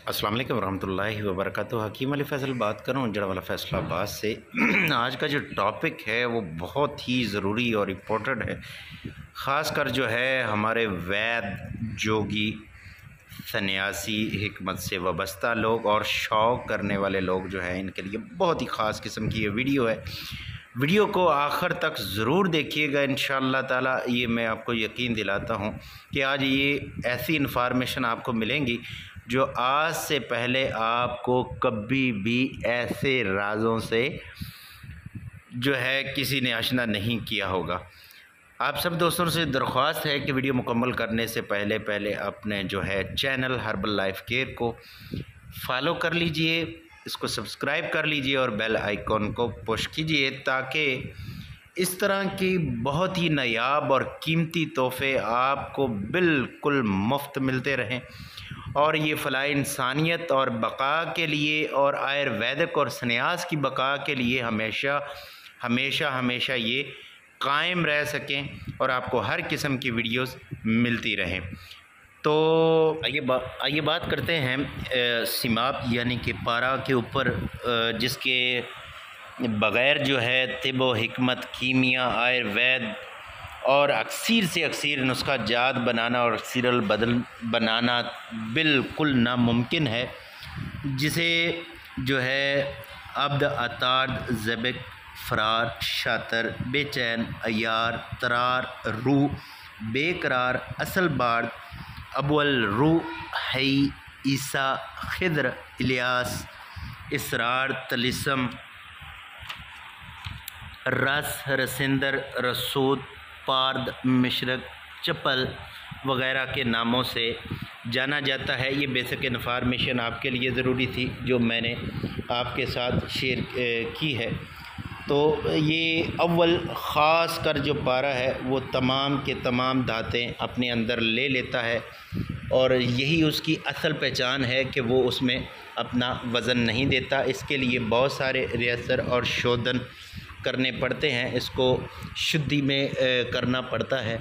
अस्सलाम वालेकुम रहमतुल्लाहि व बरकातुहू। हकीम अली फैसल बात कर रहा हूँ जड़ा वाला फैसलाबाद से। आज का जो टॉपिक है वो बहुत ही ज़रूरी और इम्पोर्टेंट है, ख़ास कर जो है हमारे वैद जोगी सन्यासी हिकमत से वाबस्ता लोग और शौक़ करने वाले लोग जो हैं, इनके लिए बहुत ही ख़ास किस्म की ये वीडियो है। वीडियो को आखिर तक ज़रूर देखिएगा, इंशाअल्लाह ताला। ये मैं आपको यकीन दिलाता हूँ कि आज ये ऐसी इन्फॉर्मेशन आपको मिलेंगी जो आज से पहले आपको कभी भी ऐसे राज़ों से जो है किसी ने आशना नहीं किया होगा। आप सब दोस्तों से दरख्वास्त है कि वीडियो मुकम्मल करने से पहले अपने जो है चैनल हर्बल लाइफ केयर को फॉलो कर लीजिए, इसको सब्सक्राइब कर लीजिए और बेल आइकॉन को पुश कीजिए, ताकि इस तरह की बहुत ही नायाब और कीमती तोहफ़े आपको बिल्कुल मुफ्त मिलते रहें। और ये फ़लाह इंसानियत और बका के लिए और आयुर्वेदिक और सन्यास की बका के लिए हमेशा हमेशा हमेशा ये कायम रह सकें और आपको हर किस्म की वीडियोस मिलती रहें। तो आइए बात करते हैं सिमाप यानी कि पारा के ऊपर, जिसके बग़ैर जो है तिब व हिकमत, कीमिया, आयुर्वेद और अक्सर से अक्सर नुस्खा जात बनाना और सीरल बदल बनाना बिल्कुल नामुमकिन है, जिसे जो है अब्द, अतार्द, ज़बिक, फ़रार, शातर, बेचैन, अयार, तरार, रू, बेकरार, असल बार्द, अबुल रू, हई, ईसा, खिद्र, इलियास, इसरार, तलिस्म, रस, रसिंदर, रसूद, पार्द, मिशरक, चपल वग़ैरह के नामों से जाना जाता है। ये बेसिक इन्फॉर्मेशन आपके लिए ज़रूरी थी जो मैंने आपके साथ शेयर की है। तो ये अव्वल ख़ास कर जो पारा है वो तमाम के तमाम दातें अपने अंदर ले लेता है, और यही उसकी असल पहचान है कि वो उसमें अपना वज़न नहीं देता। इसके लिए बहुत सारे रिहर्सल और शोधन करने पड़ते हैं, इसको शुद्धि में करना पड़ता है।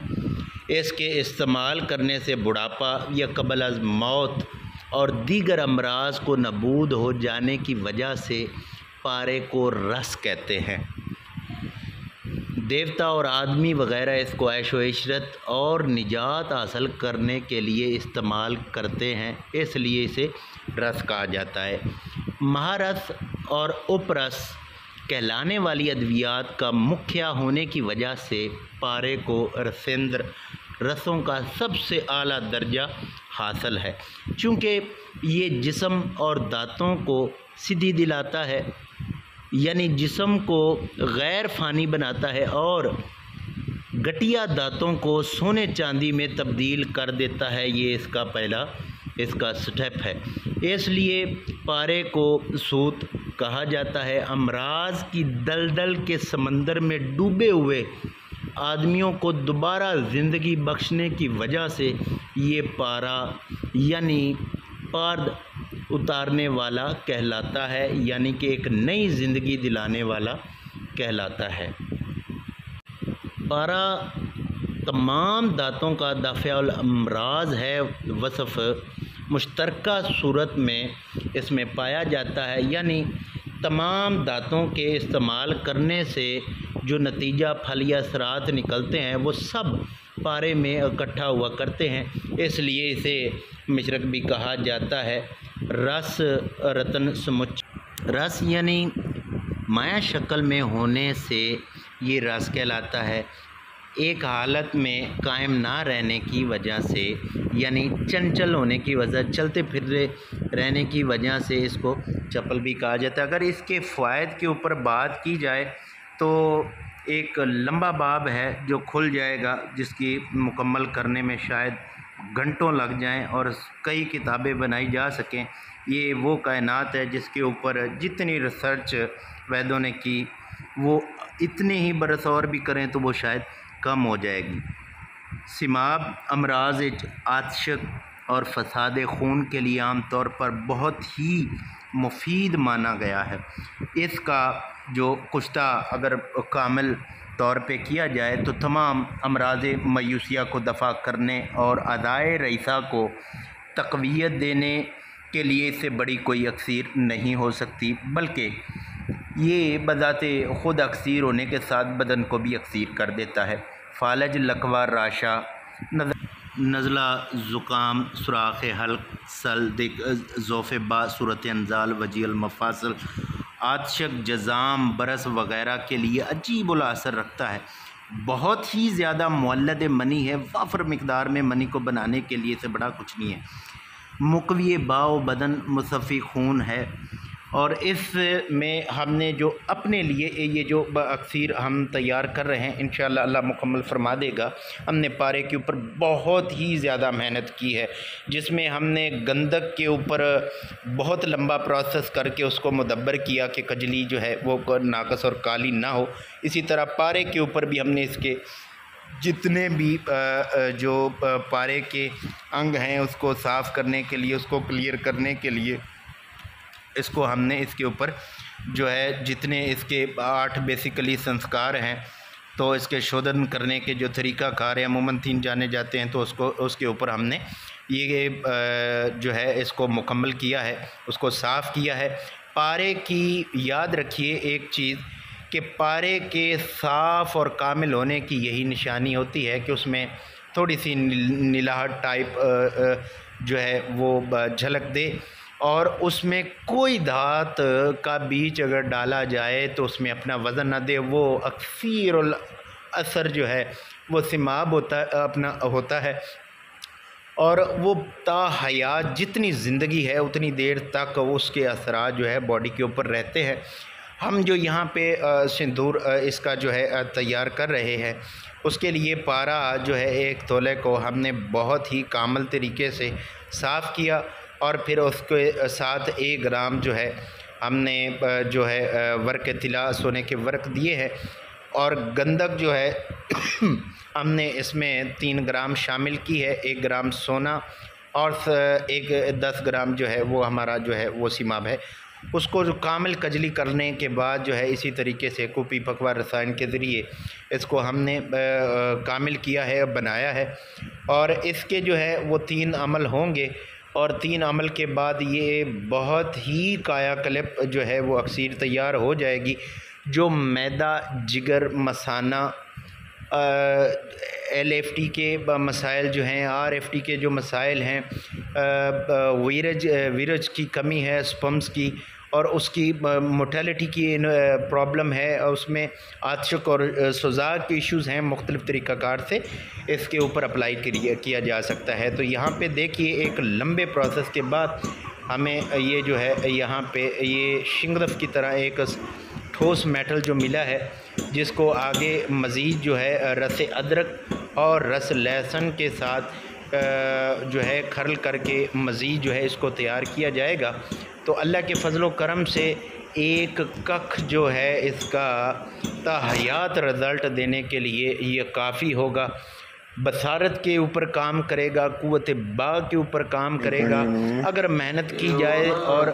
इसके इस्तेमाल करने से बुढ़ापा या कबल अज़ मौत और दीगर अमराज को नबूद हो जाने की वजह से पारे को रस कहते हैं। देवता और आदमी वग़ैरह इसको ऐशो इशरत और निजात हासिल करने के लिए इस्तेमाल करते हैं, इसलिए इसे रस कहा जाता है। महारस और उपरस कहलाने वाली अद्वियात का मुखिया होने की वजह से पारे को रसेंद्र रसों का सबसे आला दर्जा हासिल है, चूँकि ये जिस्म और दांतों को सीधी दिलाता है, यानी जिस्म को गैर फ़ानी बनाता है और गटिया दांतों को सोने चांदी में तब्दील कर देता है। ये इसका स्टेप है, इसलिए पारे को सूत कहा जाता है। अमराज की दलदल के समंदर में डूबे हुए आदमियों को दोबारा ज़िंदगी बख्शने की वजह से ये पारा यानी पार्द उतारने वाला कहलाता है, यानी कि एक नई ज़िंदगी दिलाने वाला कहलाता है। पारा तमाम दांतों का दाफ़िउल अमराज है। वसफ़ मुश्तरका सूरत में इसमें पाया जाता है, यानी तमाम दांतों के इस्तेमाल करने से जो नतीजा फल या असरात निकलते हैं वो सब पारे में इकट्ठा हुआ करते हैं, इसलिए इसे मिशरक भी कहा जाता है। रस रतन समुच, रस यानी माया शक्ल में होने से ये रस कहलाता है। एक हालत में कायम ना रहने की वजह से, यानी चंचल होने की वजह, चलते फिरते रहने की वजह से इसको चपल भी कहा जाता है। अगर इसके फ़वाइद के ऊपर बात की जाए तो एक लंबा बाब है जो खुल जाएगा, जिसकी मुकम्मल करने में शायद घंटों लग जाएं और कई किताबें बनाई जा सकें। ये वो कायनात है जिसके ऊपर जितनी रिसर्च वैदों ने की वो इतने ही बरस और भी करें तो वो शायद कम हो जाएगी। सिमाब अमराज आतशक और फसाद खून के लिए आम तौर पर बहुत ही मुफीद माना गया है। इसका जो कुश्ता अगर कामिल तौर पे किया जाए तो तमाम अमराज मायूसिया को दफ़ा करने और अदाए रईसा को तक़वियत देने کے لیے اس سے بڑی کوئی اکسیر نہیں ہو سکتی، بلکہ یہ بذات خود اکسیر ہونے کے ساتھ بدن کو بھی اکسیر کر دیتا ہے۔ فالج، لکوہ، راشا، نزلہ، زکام، سوراخ حلق، سل، ذوف با، صورت انزال، وجیع المفاصل، عطشک، جزام، برس وغیرہ کے لیے عجیب الاثر رکھتا ہے۔ بہت ہی زیادہ مولد منی ہے، وافر مقدار میں منی کو بنانے کے لیے سے بڑا کچھ نہیں ہے۔ مقوی باء بدن، مصفی خون ہے، اور اس میں ہم نے جو اپنے لیے یہ جو اکسیر ہم تیار کر رہے ہیں انشاءاللہ اللہ مکمل فرما دے گا۔ ہم نے پارے کے اوپر بہت ہی زیادہ محنت کی ہے، جس میں ہم نے گندک کے اوپر بہت لمبا پروسیس کر کے اس کو مدبر کیا کہ کجلی جو ہے وہ ناقص اور کالی نہ ہو۔ اسی طرح پارے کے اوپر بھی ہم نے اس کے جتنے بھی جو پارے کے انگ ہیں اس کو صاف کرنے کے لیے، اس کو کلیئر کرنے کے لیے اس کو ہم نے اس کے اوپر جو ہے جتنے اس کے 8 بیسیکلی سنسکار ہیں، تو اس کے شودھن کرنے کے جو طریقہ کار ہیں عموماً 3 جانے جاتے ہیں، تو اس کے اوپر ہم نے یہ جو ہے اس کو مکمل کیا ہے، اس کو صاف کیا ہے۔ پارے کی یاد رکھیے ایک چیز کہ پارے کے صاف اور کامل ہونے کی یہی نشانی ہوتی ہے کہ اس میں تھوڑی سی نلاہٹ ٹائپ جو ہے وہ جھلک دے، اور اس میں کوئی دھات کا بیج اگر ڈالا جائے تو اس میں اپنا وزن نہ دے، وہ اکثیر الاثر جو ہے وہ سماب ہوتا ہے، اور وہ تا حیات جتنی زندگی ہے اتنی دیر تک اس کے اثرات جو ہے باڈی کے اوپر رہتے ہیں۔ ہم جو یہاں پہ سندور اس کا جو ہے تیار کر رہے ہیں، اس کے لیے پارا جو ہے 1 تولے کو ہم نے بہت ہی کامل طریقے سے صاف کیا، اور پھر اس کے ساتھ 1 گرام جو ہے ہم نے جو ہے ورق طلا، سونے کے ورق دیے ہیں، اور گندک جو ہے ہم نے اس میں 3 گرام شامل کی ہے، 1 گرام سونا اور 10 گرام جو ہے وہ ہمارا جو ہے وہ سیماب ہے۔ اس کو جو کامل کجلی کرنے کے بعد جو ہے اسی طریقے سے کوپی پکوا رسائن کے ذریعے اس کو ہم نے کامل کیا ہے، بنایا ہے، اور اس کے جو ہے وہ 3 عمل ہوں گے، اور 3 عمل کے بعد یہ بہت ہی کایا کلپ جو ہے وہ اکسیر تیار ہو جائے گی، جو میدا، جگر، مثانہ، LFT کے مسائل جو ہیں، RFT کے جو مسائل ہیں، ویرج کی کمی ہے، سپمز کی، اور اس کی موٹیلٹی کی پرابلم ہے، اور اس میں عطشک اور سوزاک کے ایشوز ہیں، مختلف طریقہ کار سے اس کے اوپر اپلائی کیا جا سکتا ہے۔ تو یہاں پہ دیکھیے ایک لمبے پروسیس کے بعد ہمیں یہ جو ہے یہاں پہ یہ شنگرف کی طرح ایک ٹھوس میٹل جو ملا ہے، جس کو آگے مزید جو ہے رس ادرک اور رس لہسن کے ساتھ جو ہے کھرل کر کے مزید جو ہے اس کو تیار کیا جائے گا۔ تو اللہ کے فضل و کرم سے 1 ککھ جو ہے اس کا تا حیات رزلٹ دینے کے لیے یہ کافی ہوگا۔ بصارت کے اوپر کام کرے گا، قوت باء کے اوپر کام کرے گا۔ اگر محنت کی جائے اور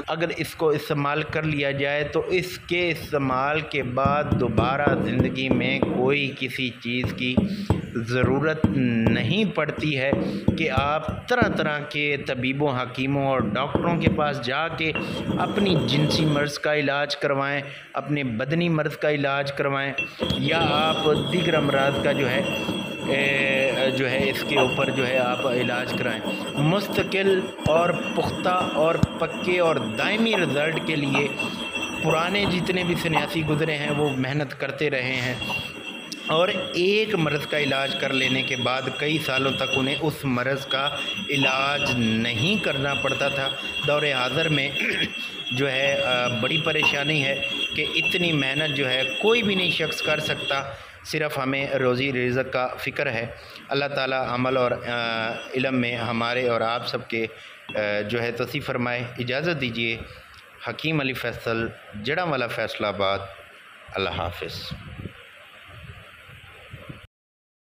اگر اس کو استعمال کر لیا جائے تو اس کے استعمال کے بعد دوبارہ زندگی میں کوئی کسی چیز کی ضرورت نہیں پڑتی ہے کہ آپ طرح طرح کے طبیبوں، حکیموں اور ڈاکٹروں کے پاس جا کے اپنی جنسی مرض کا علاج کروائیں، اپنے بدنی مرض کا علاج کروائیں، یا آپ دیگر امراض کا جو ہے اس کے اوپر جو ہے آپ علاج کرائیں۔ مستقل اور پختہ اور پکے اور دائمی رزلٹ کے لیے پرانے جتنے بھی سنیاسی گزرے ہیں وہ محنت کرتے رہے ہیں، اور ایک مرض کا علاج کر لینے کے بعد کئی سالوں تک انہیں اس مرض کا علاج نہیں کرنا پڑتا تھا۔ دور حاضر میں جو ہے بڑی پریشانی ہے کہ اتنی محنت جو ہے کوئی بھی نہیں شخص کر سکتا، صرف ہمیں روزی رزق کا فکر ہے۔ اللہ تعالیٰ عمل اور علم میں ہمارے اور آپ سب کے جو ہے توسیع فرمائے۔ اجازت دیجیے، حکیم علی فیصل، جڑاں والا فیصل آباد۔ اللہ حافظ۔